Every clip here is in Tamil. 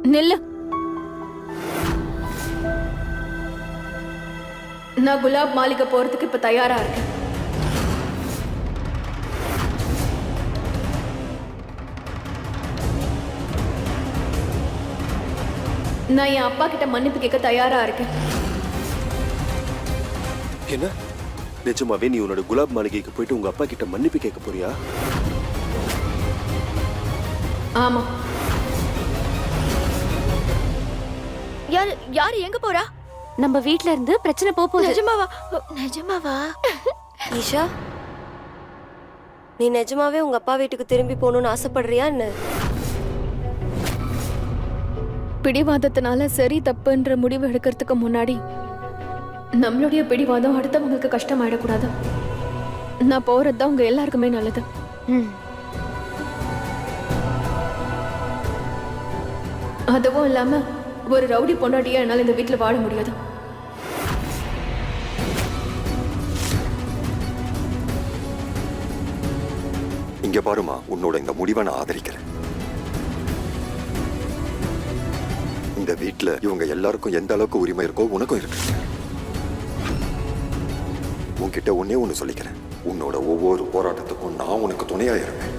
நில்லு. நான் குலாப் மாளிகை போறதுக்கு இப்ப தயாரா இருக்கேன். நான் என் அப்பா கிட்ட மன்னிப்பு கேட்க தயாரா இருக்கேன். என்ன நிஜமாவே நீ உன்னோட குலாப் மாளிகைக்கு போயிட்டு உங்க அப்பா கிட்ட மன்னிப்பு கேட்க போறியா? ஆமா. யாரு எங்க போறா? நம்ம வீட்ல இருந்து பிரச்சனை போகுது. நிஜமாவா? நிஜமாவா? ஈஷா, நீ நிஜமாவே உங்க அப்பா வீட்டுக்கு திரும்பி போகணும்னு ஆசைப்படுறியா என்ன? பிடிவாதத்தினால சரி தப்புன்ற முடிவு எடுக்கிறதுக்கு முன்னாடி நம்மளுடைய பிடிவாதம் அடுத்தவங்களுக்கு கஷ்டமாயிடக்கூடாது. நான் போறதுதான் உங்க எல்லாருக்குமே நல்லது. அதுவும் இல்லாம ஒரு ரவுடி பொண்டாட்டியா என்னால இந்த வீட்டுல வாழ முடியாது. இங்க பாருமா, உன்னோட இந்த முடிவை நான் ஆதரிக்கிறேன். இந்த வீட்டுல இவங்க எல்லாருக்கும் எந்த அளவுக்கு உரிமை இருக்கோ உனக்கும் இருக்கு. உன்கிட்ட ஒண்ணு சொல்லிக்கிறேன், உன்னோட ஒவ்வொரு போராட்டத்துக்கும் நான் உனக்கு துணையா இருப்பேன்.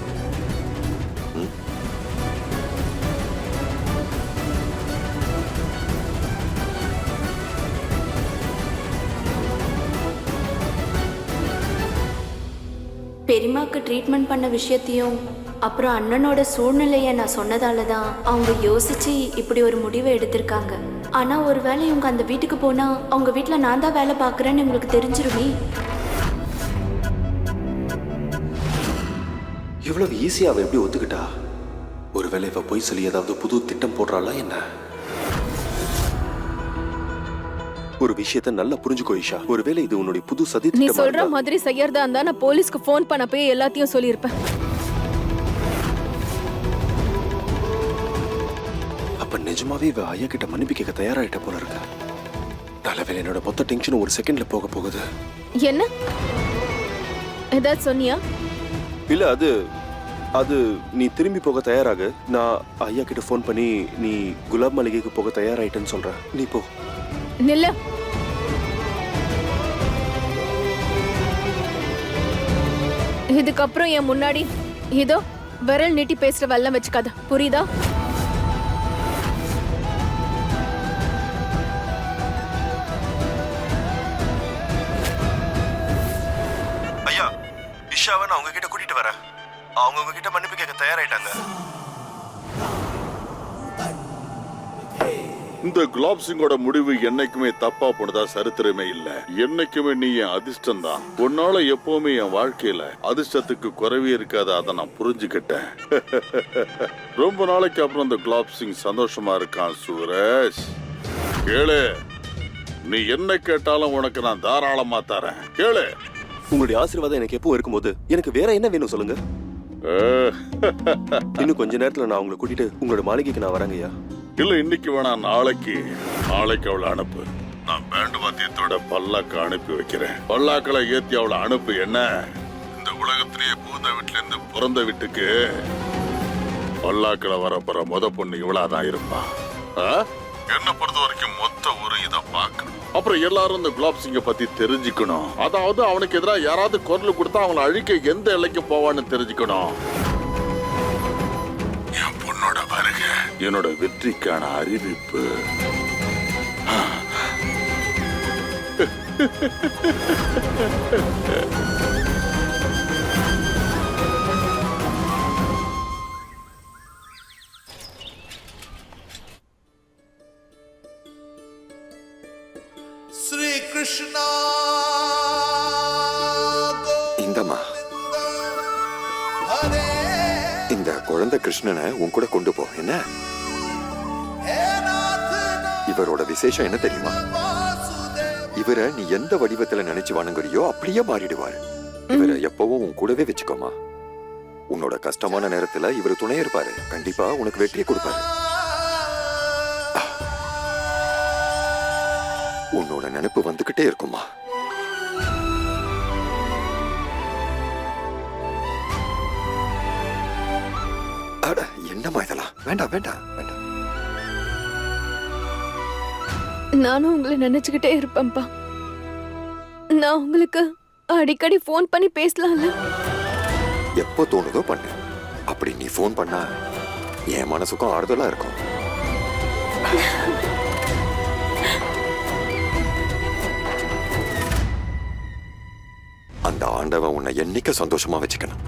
பெரியமாக்கு ட்ரீட்மெண்ட் பண்ண விஷயத்தையும் அப்புறம் அண்ணனோட சூழ்நிலையை நான் சொன்னதால தான் அவங்க யோசிச்சு இப்படி ஒரு முடிவை எடுத்திருக்காங்க. ஆனா ஒருவேளை இவங்க அந்த வீட்டுக்கு போனா அவங்க வீட்டுல நான் தான் வேலை பார்க்கறேன்னு உங்களுக்கு தெரிஞ்சிருமே. இவ்வளவு ஈஸியா அவ எப்படி ஒத்துக்கிட்டா? ஒருவேளை இவ போய் சொல்லி ஏதாவது புது திட்டம் போடுறாளா என்ன? ஒரு விஷயத்தை நல்லா புரிஞ்சுக்கோ ஈஷா. ஒருவேளை இது உன்னுடைய புது சதி நீ திட்டமா சொல்ற இருந்தா- மாதிரி செய்யறதா இருந்தா நான் போலீஸ்க்கு போன் பண்ண போய் எல்லாத்தையும் சொல்லியிருப்பேன். அப்ப நிஜமாவே இவ ஐயா கிட்ட மன்னிப்பு கேட்க தயாராயிட்ட போல இருக்க. நல்லவேளை என்னோட மொத்த டென்ஷன் ஒரு செகண்ட்ல போக போகுது. என்ன ஏதாவது சொன்னியா? இல்ல அது நீ திரும்பி போக தயாராக. நான் ஐயா கிட்ட ஃபோன் பண்ணி நீ குலாப் மாளிகைக்கு போக தயாராயிட்டேன்னு சொல்றேன். நீ போ. நில்ல. இதுக்கப்புறம் என் முன்னாடி இதோ விரல் நீட்டி பேசுற வல்லம் வச்சுக்காத, புரியுதா? ஐயா, இஷாவை நான் உங்ககிட்ட கூட்டிட்டு வரேன். அவங்க உங்ககிட்ட மன்னிப்பு கேட்க தயாராயிட்டாங்க. இந்த குலாப் சிங்கோட முடிவு என்னைக்குமே தப்பா போனதா சரித்திரமே இல்ல. என்னைக்குமே நீ என் அதிர்ஷ்டம் தான். உன்னால எப்பவுமே என் வாழ்க்கையில அதிர்ஷ்டத்துக்கு குறைவே இருக்காது. அதை நான் புரிஞ்சுக்கிட்டேன். ரொம்ப நாளைக்கு அப்புறம் இந்த குலாப் சிங் சந்தோஷமா இருக்கான். சூரஜ் கேளு, நீ என்ன கேட்டாலும் உனக்கு நான் தாராளமா தரேன். கேளு. உங்களுடைய ஆசீர்வாதம் எனக்கு எப்பவும் இருக்கும்போது எனக்கு வேற என்ன வேணும் சொல்லுங்க. இன்னும் கொஞ்ச நேரத்துல நான் உங்களை கூட்டிட்டு உங்களோட மாளிகைக்கு நான் வரேங்க ஐயா. இல்ல இன்னைக்கு வேணா, நாளைக்கு அவளை அனுப்பு. நான் பேண்டு வாத்தியத்தோட பல்லாக்க அனுப்பி வைக்கிறேன். பல்லாக்களை ஏத்தி அவளை அனுப்பு. என்ன, இந்த உலகத்திலேயே பூந்த வீட்டுல இருந்து பிறந்த வீட்டுக்கு பல்லாக்களை வரப்போற முத பொண்ணு இவளாதான் இருப்பா. என்ன பொறுத்த வரைக்கும் மொத்த ஊரு இத பார்க்கணும். அப்புறம் எல்லாரும் இந்த குலாப் சிங்க பத்தி தெரிஞ்சுக்கணும். அதாவது அவனுக்கு எதிராக யாராவது குரல் கொடுத்தா அவனை அழிக்க எந்த எல்லைக்கு போவான்னு தெரிஞ்சுக்கணும். என் பொண்ணோட வருகை என்னோட வெற்றிக்கான அறிவிப்பு. ஸ்ரீ கிருஷ்ணா இந்தம்மா, ஹரே இந்த குழந்தை கிருஷ்ணனை உன் கூட கொண்டு போ. என்ன, இவரோட விசேஷம் என்ன தெரியுமா? இவரை நீ எந்த வடிவத்துல நினைச்சு வணங்குறியோ அப்படியே மாறிடுவாரு. இவரை எப்பவும் உன் கூடவே வச்சுக்கோமா. உன்னோட கஷ்டமான நேரத்துல இவர் துணை இருப்பாரு. கண்டிப்பா உனக்கு வெற்றியை கொடுப்பாரு. உன்னோட நினைப்பு வந்துகிட்டே இருக்குமா. அட என்னம்மா இதெல்லாம், வேண்டாம் வேண்டாம் வேண்டாம். நானும் உங்களை நினைச்சுக்கிட்டே இருப்பேன்ப்பா. நான் உங்களுக்கு அடிக்கடி ஃபோன் பண்ணி பேசலாம்ல? எப்போ தோணுதோ பண்ணு. அப்படி நீ ஃபோன் பண்ணா என் மனசுக்கும் ஆறுதலா இருக்கும். அந்த ஆண்டவன் உன்னை என்னைக்கு சந்தோஷமா வச்சுக்கணும்.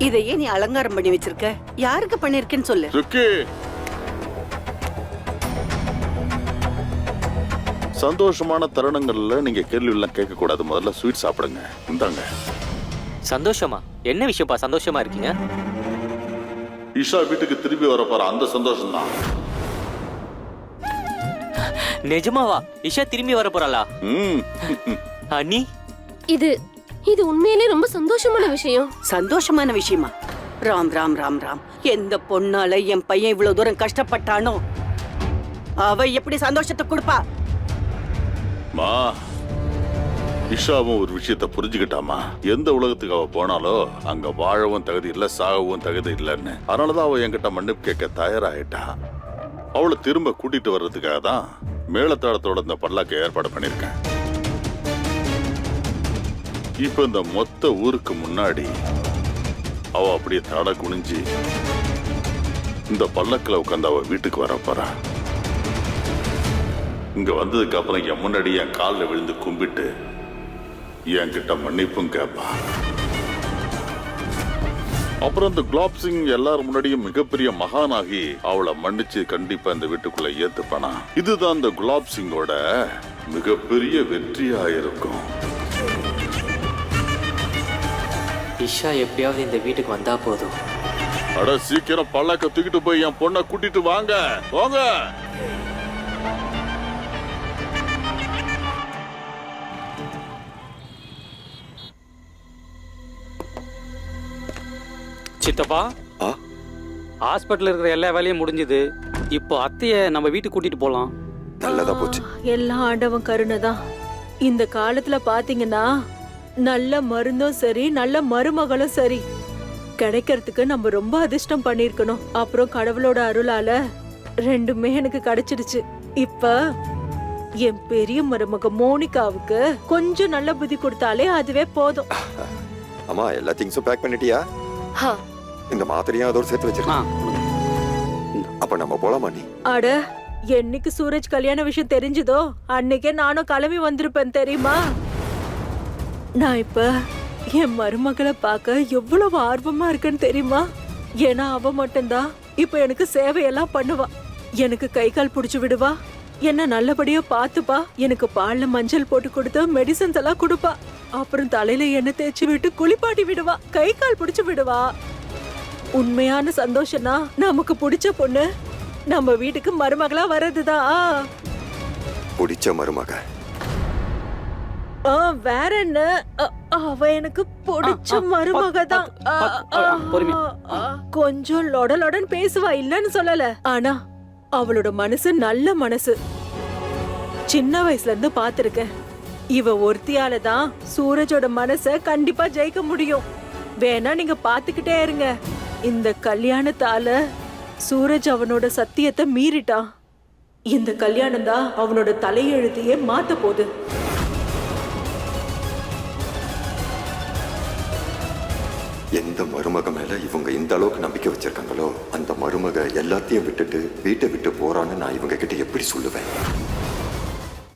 இதையே நீ அலங்காரம் பண்ணி வச்சிருக்க? யாருக்கு பண்ணிருக்கேன்னு சொல்லு. சுக்கி, சந்தோஷமான தருணங்கள்ல நீங்க கேள்வி எல்லாம் கேட்க கூடாது. முதல்ல ஸ்வீட் சாப்பிடுங்க. இந்தாங்க. சந்தோஷமா? என்ன விஷயப்பா சந்தோஷமா இருக்கீங்க? இஷா வீட்டுக்கு திரும்பி வர போற அந்த சந்தோஷம் தான். நிஜமாவா? இஷா திரும்பி வர போறாளா? அண்ணி, இது உண்மையிலே ரொம்ப சந்தோஷமான விஷயம். சந்தோஷமான விஷயமா? ராம் ராம் ராம் ராம். எந்த பொண்ணால என் பையன் இவ்வளவு தூரம் கஷ்டப்பட்டானோ அவ எப்படி சந்தோஷத்தை கொடுப்பா? மா, இஷாவும் ஒரு விஷயத்த புரிஞ்சுக்கிட்டாமா. எந்த உலகத்துக்கு அவ போனாலோ அங்க வாழவும் தகுதி இல்ல, சாகவும் தகுதி இல்லைன்னு. அதனாலதான் அவ என்கிட்ட மன்னிப்பு கேட்க தயாராயிட்டா. அவளை திரும்ப கூட்டிட்டு வர்றதுக்காக தான் மேளத்தாளத்தோட இந்த பல்லாக்க ஏற்பாடு பண்ணிருக்கேன். இப்ப இந்த மொத்த ஊருக்கு முன்னாடி அவ அப்படியே தட குனிஞ்சு இந்த பல்லக்கில் உட்காந்து அவ வீட்டுக்கு வர போறா. இங்க வந்ததுக்கு அப்புறம் என் முன்னாடி என் காலில் விழுந்து கும்பிட்டு என்கிட்ட மன்னிப்பும் கேட்பா. அப்புறம் இந்த குலாப் சிங் எல்லாரும் முன்னாடியும் மிகப்பெரிய மகானாகி அவளை மன்னிச்சு கண்டிப்பா இந்த வீட்டுக்குள்ள ஏத்துப்பானா. இதுதான் இந்த குலாப் சிங்கோட மிகப்பெரிய வெற்றியா இருக்கும். இஷா எப்படியாவது இந்த வீட்டுக்கு வந்தா போதும். அட சீக்கிரம் பல்லாக்க தூக்கிட்டு போய் என் பொண்ணை கூட்டிட்டு வாங்க. வாங்க. சித்தப்பா, ஆ? ஹாஸ்பிட்டல் இருக்கிற எல்லா வேலையும் முடிஞ்சது. இப்போ அத்தைய நம்ம வீட்டுக்கு கூட்டிட்டு போலாம். நல்லதா போச்சு. எல்லாம் ஆண்டவன் கருணைதான். இந்த காலத்துல பாத்தீங்கன்னா நல்ல மருந்தும் சரி, நல்ல மருமகளும் சரி கிடைக்கிறதுக்கு நம்ம ரொம்ப அதிர்ஷ்டம் பண்ணிருக்கணும். அப்புறம் கடவுளோட அருளால ரெண்டுமே எனக்கு கிடைச்சிடுச்சு. இப்ப என் பெரிய மருமக மோனிகாவுக்கு கொஞ்சம் நல்ல புத்தி கொடுத்தாலே அதுவே போதும். அம்மா, எல்லா திங்ஸும் பேக் பண்ணிட்டியா? ஹா, இந்த மாத்திரையும் அதோட சேர்த்து ஆ, வச்சிருக்கேன். அப்ப நம்ம போலாமா? நீ அட, என்னைக்கு சூரஜ் கல்யாண விஷயம் தெரிஞ்சதோ அன்னைக்கே நானும் கிளம்பி வந்திருப்பேன் தெரியுமா? நான் இப்ப என் மருமகளை பார்க்க எவ்வளவு ஆர்வமா இருக்கேன்னு தெரியுமா? ஏன்னா அவ மட்டும்தான் இப்ப எனக்கு சேவையெல்லாம் பண்ணுவா. எனக்கு கை கால் புடிச்சு விடுவா, என்ன நல்லபடியா பாத்துப்பா, எனக்கு பால்ல மஞ்சள் போட்டு கொடுத்து மெடிசன்ஸ் எல்லாம் கொடுப்பா. அப்புறம் தலையில எண்ணெய் தேய்ச்சி விட்டு குளிப்பாட்டி விடுவா, கை கால் புடிச்சு விடுவா. உண்மையான சந்தோஷம்னா நமக்கு பிடிச்ச பொண்ணு நம்ம வீட்டுக்கு மருமகளா வர்றதுதான். பிடிச்ச மருமக வேற என்ன, அவ எனக்கு பிடிச்ச மருமக தான். கொஞ்சம் லொடலொடன் பேசுவா, இல்லன்னு சொல்லல. ஆனா அவளோட மனசு நல்ல மனசு. சின்ன வயசுல இருந்து பாத்திருக்கேன். இவ ஒருத்தியால தான் சூரஜோட மனச கண்டிப்பா ஜெயிக்க முடியும். வேணா நீங்க பாத்துக்கிட்டே இருங்க. இந்த கல்யாணத்தால சூரஜ் அவனோட சத்தியத்தை மீறிட்டான். இந்த கல்யாணம் தான் அவனோட தலையெழுத்தையே மாத்த போகுது. எந்த மருமக மேல இவங்க இந்த அளவுக்கு நம்பிக்கை வச்சிருக்காங்களோ அந்த மருமக எல்லாத்தையும் விட்டுட்டு வீட்டை விட்டு போறான்னு நான் இவங்க கிட்ட எப்படி சொல்லுவேன்?